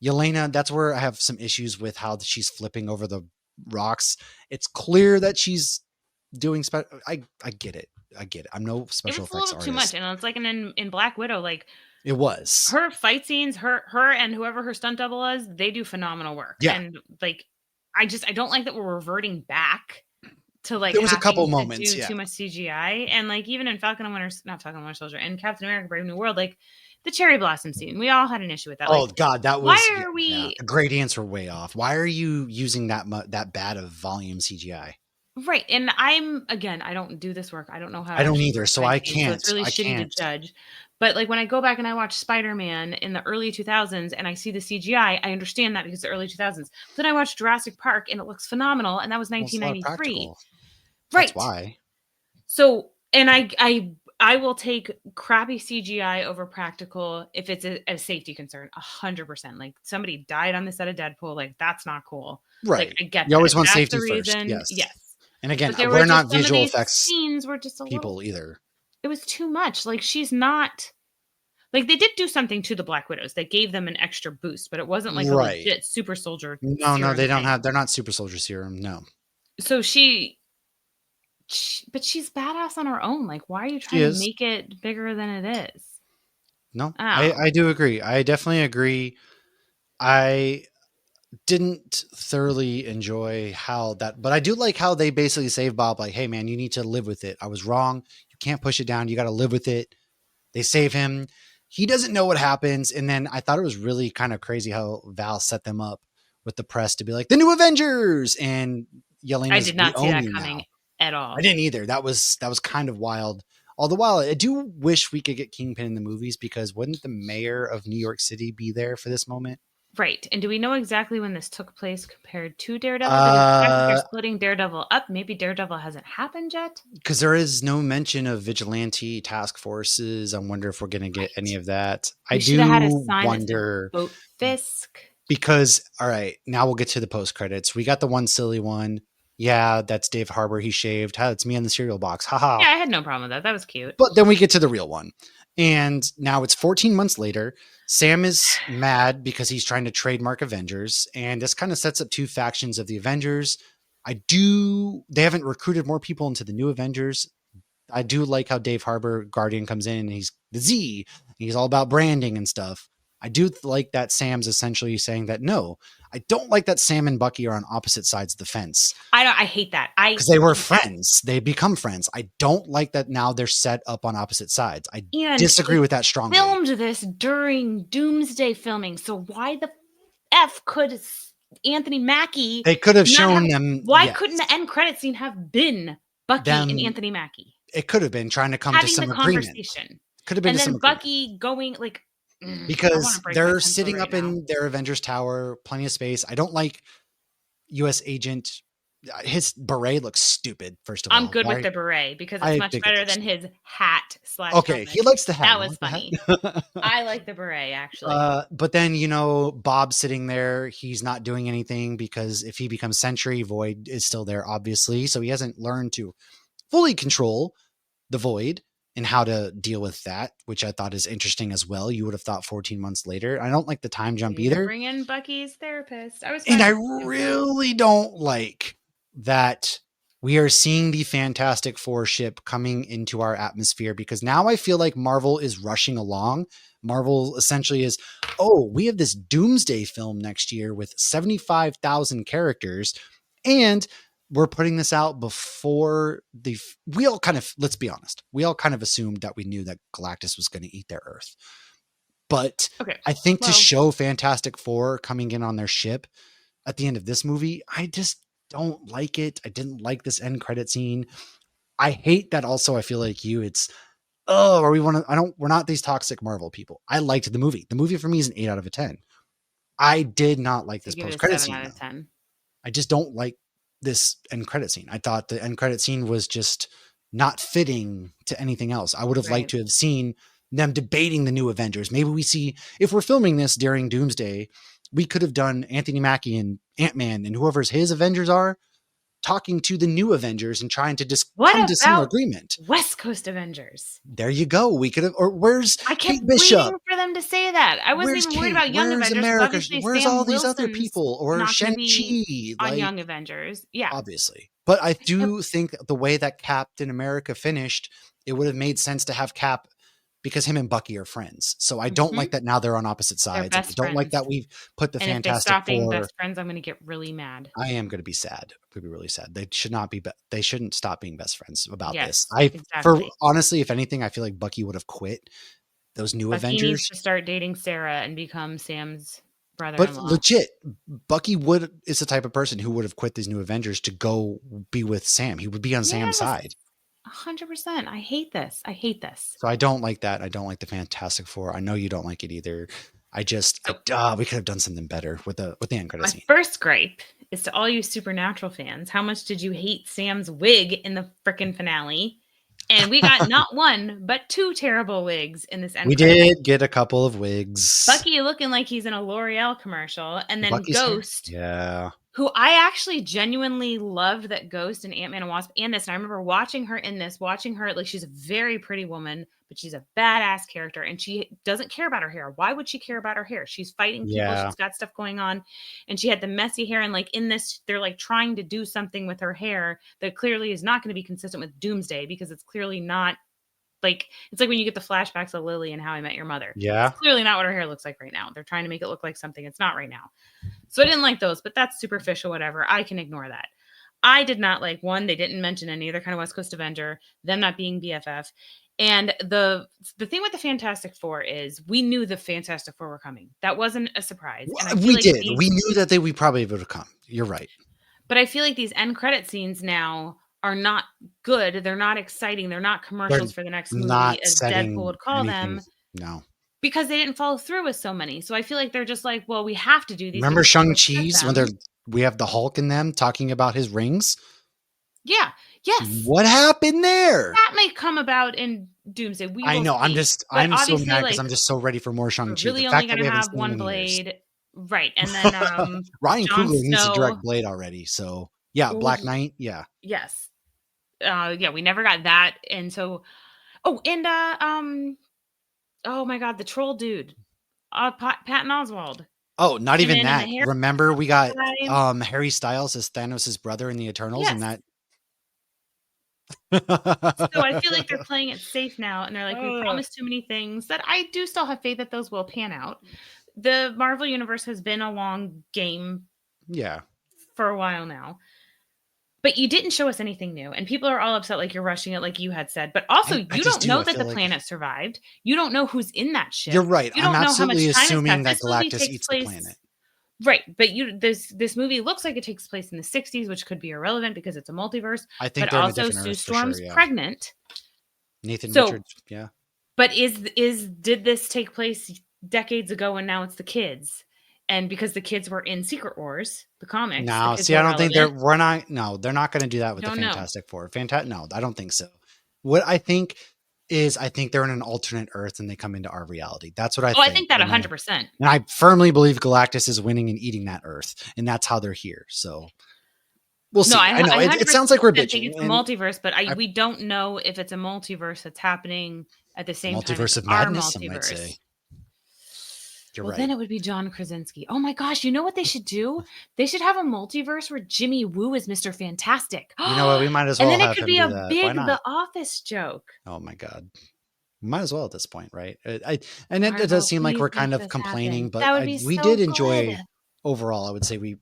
Yelena, that's where I have some issues with how she's flipping over the rocks. It's clear that she's doing I get it. I get it. I'm no It special was a effects little too much, artist. and it's like in Black Widow, like It was. her fight scenes, her and whoever her stunt double is, they do phenomenal work. Yeah. And like, I don't like that we're reverting back to like There was a couple having to moments, do yeah. too much CGI. And like even in not Falcon and Winter Soldier, and Captain America: Brave New World, like the cherry blossom scene, we all had an issue with that. Oh Like, God, that was why are yeah. we The gradients were way off. Why are you using that bad of volume CGI? right? And I don't do this work. I don't know how it I don't actually either, works so behind I the scenes, so it's can't. really I shitty to can't. judge. But like when I go back and I watch Spider-Man in the early 2000s and I see the CGI, I understand that because the early 2000s. Then I watch Jurassic Park and it looks phenomenal, and that was Well, it's a lot of 1993. practical. That's Right. why. So, and I will take crappy CGI over practical if it's a safety concern, 100%. Like somebody died on the set of Deadpool, like that's not cool. Like Right. I get You that. always If want that's safety the first. reason, Yes. yes. And again, But there were we're just not some of visual these effects scenes were just a little. people either. It was too much. Like she's not. Like they did do something to the Black Widows. They gave them an extra boost, but it wasn't like a Right. legit super soldier No, serum they don't thing. have. They're not super soldier serum. No, So but she's badass on her own. Like, why are you she trying to is. make it bigger than it is? No, I don't know. I do agree. I definitely agree. I didn't thoroughly enjoy how that, but I do like how they basically save Bob. Like, hey man, you need to live with it. I was wrong. You can't push it down. You got to live with it. They save him. He doesn't know what happens. And then I thought it was really kind of crazy how Val set them up with the press to be like the new Avengers and I Yelena's, did we not see own that you coming now. at I all. didn't either. That was kind of wild. All the while, I do wish we could get Kingpin in the movies because wouldn't the mayor of New York City be there for this moment? Right. And do we know exactly when this took place compared to Daredevil? Because the fact that they're Uh, splitting Daredevil up, maybe Daredevil hasn't happened yet. because there is no mention of vigilante task forces. I wonder if we're going to get any Right. of that. I We should have had a do sign that said wonder Boat Fisk. because, all right, now we'll get to the post credits. We got the one silly one. Yeah, that's Dave Harbor. He shaved. Ha, it's me on the cereal box. Haha. Yeah, I had no problem with that. That was cute. But then we get to the real one. And now it's 14 months later. Sam is mad because he's trying to trademark Avengers. And this kind of sets up two factions of the Avengers. They haven't recruited more people into the new Avengers. I do like how Dave Harbor, Guardian, comes in and he's the Z. He's all about branding and stuff. I do like that Sam's essentially saying that no, I don't like that Sam and Bucky are on opposite sides of the fence I hate that. because they were friends. They become friends. I don't like that now they're set up on opposite sides. I And disagree they with that strongly. filmed this during Doomsday filming. So why the F could Anthony Mackie They could have not shown them. why yes, couldn't the end credit scene have been Bucky and them. Anthony Mackie It could have been trying to come to having some the agreement. conversation? Could have been And to some then agreement. Bucky going like I want Because to break my they're pencil sitting right up now. in their Avengers Tower, plenty of space. I don't like U.S. Agent. His beret looks stupid. First of all, I'm good with the beret because I it's much think it better looks than his hat / okay. helmet. He likes the hat. That You was like funny. the hat? I like the beret actually. But then Bob's sitting there. He's not doing anything because if he becomes Sentry, Void is still there, obviously. So he hasn't learned to fully control the Void and how to deal with that, which I thought is interesting as well. You would have thought 14 months later. I don't like the time jump Way to either. bring in Bucky's therapist. I was And I fine. really don't like that we are seeing the Fantastic Four ship coming into our atmosphere because now I feel like Marvel is rushing along. Marvel essentially is, oh, we have this Doomsday film next year with 75,000 characters, and we're putting this out before we all kind of, let's be honest, we all kind of assumed that we knew that Galactus was going to eat their Earth. But Okay. I think to show Fantastic Four coming in on their ship at the end of this movie, I just don't like it. I didn't like this end credit scene. I hate that also. I feel like it's, we're not these toxic Marvel people. I liked the movie. The movie for me is an 8 out of a 10. I did not like this post credit scene. 7 out of 10. I just don't like this end credit scene. I thought the end credit scene was just not fitting to anything else. I would have liked to have seen them debating the new Avengers. Maybe we see, if we're filming this during Doomsday, we could have done Anthony Mackie and Ant-Man and whoever's his Avengers are talking to the new Avengers and trying to just come to some agreement. West Coast Avengers. There you go. We could have, or where's I kept Kate Bishop? waiting for them to say that. I wasn't Where's even worried Kate? about Young Where's Avengers because America? obviously Where's Sam all these other Wilson's people? Or not going to be Shang-Chi? on Like, Young Avengers. Yeah. obviously. But I So, do think the way that Captain America finished, it would have made sense to have Cap because him and Bucky are friends. So I don't mhm, like that now they're on opposite they're sides. And I best don't like friends. that we've put the And if they Fantastic stop being Four. best friends, I'm going to get really mad. I am going to be sad. I'm going to be really sad. They should not be. They shouldn't stop being best friends about this. Yes, For exactly. honestly, if anything, I feel like Bucky would have quit those new Bucky needs Avengers. to start dating Sarah and become Sam's But brother-in-law. legit, Bucky is the type of person who would have quit these new Avengers to go be with Sam. He would be on Sam's Yes, side. 100%. I hate this. I hate this. So I don't like that. I don't like the Fantastic Four. I know you don't like it either. So We could have done something better with the end credit my scene. first gripe is to all you Supernatural fans. How much did you hate Sam's wig in the frickin' finale? And we got not one, but two terrible wigs in this end We credit. did get a couple of wigs. Bucky looking like he's in a L'Oreal commercial, and then Bucky's hair? Ghost, Yeah. who I actually genuinely loved that Ghost and Ant-Man and Wasp and this. And I remember watching her in this, watching her, like she's a very pretty woman, but she's a badass character and she doesn't care about her hair. Why would she care about her hair? She's fighting people. Yeah. She's got stuff going on and she had the messy hair. And like in this, they're like trying to do something with her hair that clearly is not going to be consistent with Doomsday because it's clearly not like, it's like when you get the flashbacks of Lily and How I Met Your Mother. Yeah. It's clearly not what her hair looks like right now. They're trying to make it look like something it's not right now. So I didn't like those, but that's superficial, whatever. I can ignore that. I did not like one, they didn't mention any other kind of West Coast Avenger, them not being BFF. And the thing with the Fantastic Four is we knew the Fantastic Four were coming. That wasn't a surprise. And I feel We like did. We knew that we probably would have come. You're right. But I feel like these end credit scenes now are not good. They're not exciting. They're not commercials for the next movie, as Deadpool would call them. No. Because they didn't follow through with so many. So I feel like they're just like, well, we have to do these. Remember Shang-Chi's when we have the Hulk in them talking about his rings? Yeah. Yes. What happened there? That may come about in Doomsday. I know. I'm so mad because like, I'm just so ready for more Shang-Chi. We're really only going to have one Blade. Right. And then Ryan Coogler needs to direct Blade already. So yeah, Black Knight. Yeah. Yes. Yeah, we never got that. And so, oh my God, the troll dude, Patton Oswalt. Oh, not even that. Remember, we got Harry Styles as Thanos' brother in the Eternals, yes. and that. So I feel like they're playing it safe now, and they're like, we promised too many things that I do still have faith that those will pan out. The Marvel Universe has been a long game, yeah, for a while now. But you didn't show us anything new, and people are all upset like you're rushing it, like you had said. But also, you don't know that the planet survived. You don't know who's in that ship. You're right. I'm absolutely assuming that Galactus eats the planet. Right, but this movie looks like it takes place in the 60s, which could be irrelevant because it's a multiverse. I think, but also Sue Storm's pregnant. Nathan Richards, yeah. But did this take place decades ago, and now it's the kids? And because the kids were in Secret Wars, the comics. No, see, I don't think they're not going to do that with the Fantastic Four. No, I don't think so. What I think is, they're in an alternate Earth and they come into our reality. That's what I think. I think that 100%. And I firmly believe Galactus is winning and eating that Earth, and that's how they're here. So we'll see. I know it sounds like we're bitching. I think it's a multiverse, but we don't know if it's a multiverse that's happening at the same time. Multiverse of madness, some might say. You're right. Then it would be John Krasinski. Oh my gosh, you know what they should do? They should have a multiverse where Jimmy Woo is Mr. Fantastic. You know what? We might as well. And then it could be a big The Office joke. Oh my God. Might as well at this point, right? It does seem like we're kind of complaining, but we did enjoy overall. I would say we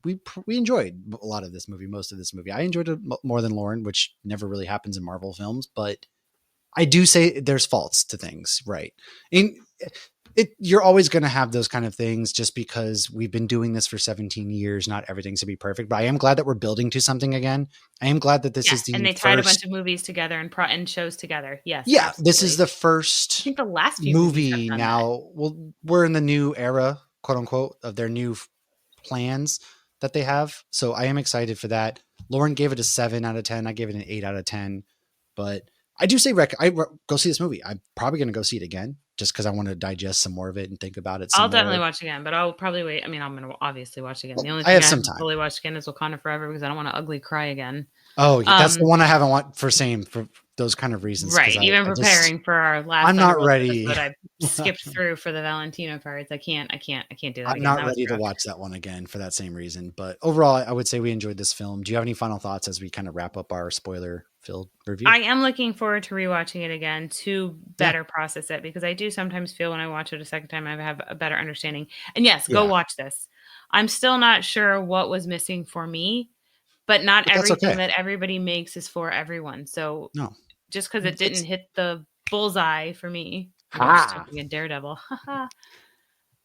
enjoyed a lot of this movie, most of this movie. I enjoyed it more than Lauren, which never really happens in Marvel films, but I do say there's faults to things, right? You're always going to have those kind of things just because we've been doing this for 17 years. Not everything's to be perfect, but I am glad that we're building to something again. I am glad that this is and they tied a bunch of movies together and shows together. Yes. Yeah. Absolutely. This is the first I think the last few movie now. Well, we're in the new era, quote unquote, of their new plans that they have. So I am excited for that. Lauren gave it a 7 out of 10. I gave it an 8 out of 10, but I do say go see this movie. I'm probably going to go see it again just because I want to digest some more of it and think about it. I'll definitely watch again, but I'll probably wait. I mean, I'm going to obviously watch again. Well, the only thing I haven't fully watched again is Wakanda Forever because I don't want to ugly cry again. Oh, that's the one I haven't watched for those kind of reasons. Right. Even preparing for our last I'm not Thunderbolts ready. episode, I skipped through for the Valentino parts. I can't do that I'm again. not That was ready to rough. watch that one again for that same reason. But overall, I would say we enjoyed this film. Do you have any final thoughts as we kind of wrap up our spoiler-filled review? I am looking forward to rewatching it again to better process it, because I do sometimes feel when I watch it a second time, I have a better understanding. And yes, go watch this. I'm still not sure what was missing for me, but not But that's everything okay. that everybody makes is for everyone. So No. just because it didn't hit the bullseye for me, talking a Daredevil, You're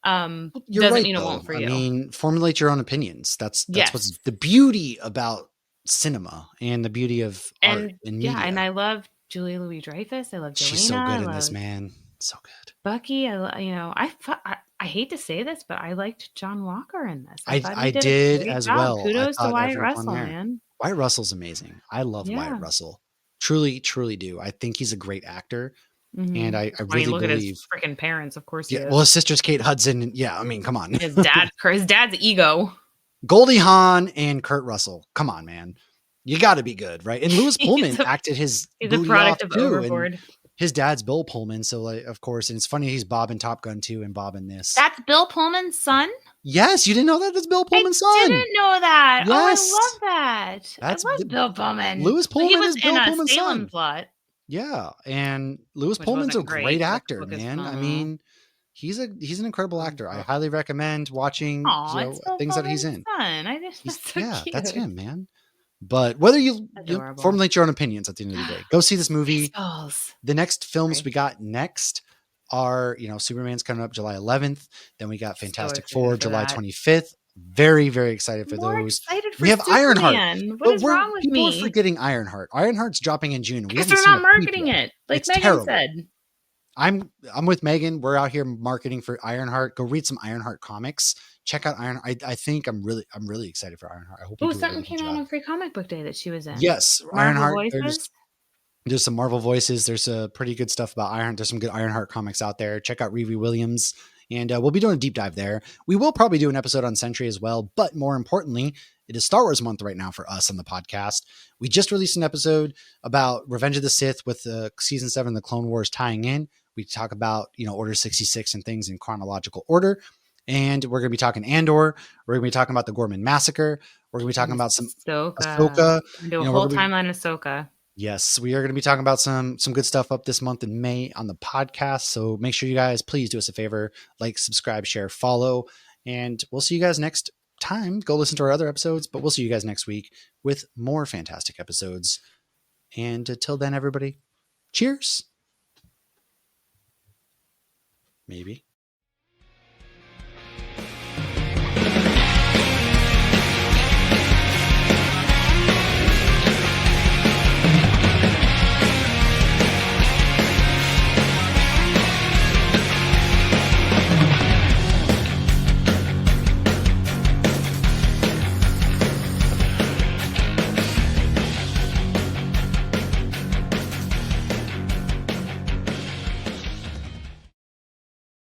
doesn't right, mean it though. won't for I you. mean, formulate your own opinions. That's what's Yes. the beauty about cinema and the beauty of art and media. Yeah, and I love Julia Louis-Dreyfus. I love Jelena. She's so good in this, man. So good. Bucky. I hate to say this, but I liked John Walker in this. I thought he did a did great as job. well. Kudos I to thought Wyatt everyone Russell, there. man. Wyatt Russell's amazing. I love Wyatt Russell. Truly, truly do. I think he's a great actor. And I really look believe. At his freaking parents, of course. Yeah, well, his sister's Kate Hudson. Yeah, I mean, come on. His dad's ego. Goldie Hawn and Kurt Russell. Come on, man. You got to be good, right? And Lewis Pullman acted his he's a booty product off of too. Overboard. And his dad's Bill Pullman, so like, of course, and it's funny he's Bob in Top Gun too, and Bob in this. That's Bill Pullman's son. Yes, you didn't know that? That's Bill Pullman's son. I didn't know that. Yes. Oh, I love that. That's Bill Pullman. Lewis Pullman is Bill Pullman's Salem son. Plot. Yeah, and Lewis Pullman's a great actor, man. I mean, he's an incredible actor. I highly recommend watching things that he's in. That's him, man. But whether you formulate your own opinions at the end of the day, go see this movie. The next films we got next are, Superman's coming up July 11th. Then we got Fantastic Four July 25th. Very, very excited for those. We have Ironheart. What is wrong with me? People are forgetting Ironheart. Ironheart's dropping in June. Because they're not marketing it. Like Megan said. I'm with Megan. We're out here marketing for Ironheart. Go read some Ironheart comics. Check out Ironheart. I think I'm really excited for Ironheart. I hope something came out on Free Comic Book Day that she was in. Yes, Marvel Ironheart. Voices? There's some Marvel Voices. There's pretty good stuff about Ironheart. There's some good Ironheart comics out there. Check out Riri Williams. And we'll be doing a deep dive there. We will probably do an episode on Sentry as well. But more importantly, it is Star Wars month right now for us on the podcast. We just released an episode about Revenge of the Sith with season 7, the Clone Wars tying in. We talk about, Order 66 and things in chronological order. And we're going to be talking Andor. We're going to be talking about the Gorman Massacre. We're going to be talking about some Ahsoka. Do a whole timeline of Ahsoka. Yes, we are going to be talking about some good stuff up this month in May on the podcast. So make sure you guys please do us a favor, like, subscribe, share, follow, and we'll see you guys next time. Go listen to our other episodes, but we'll see you guys next week with more fantastic episodes. And until then, everybody, cheers. Maybe.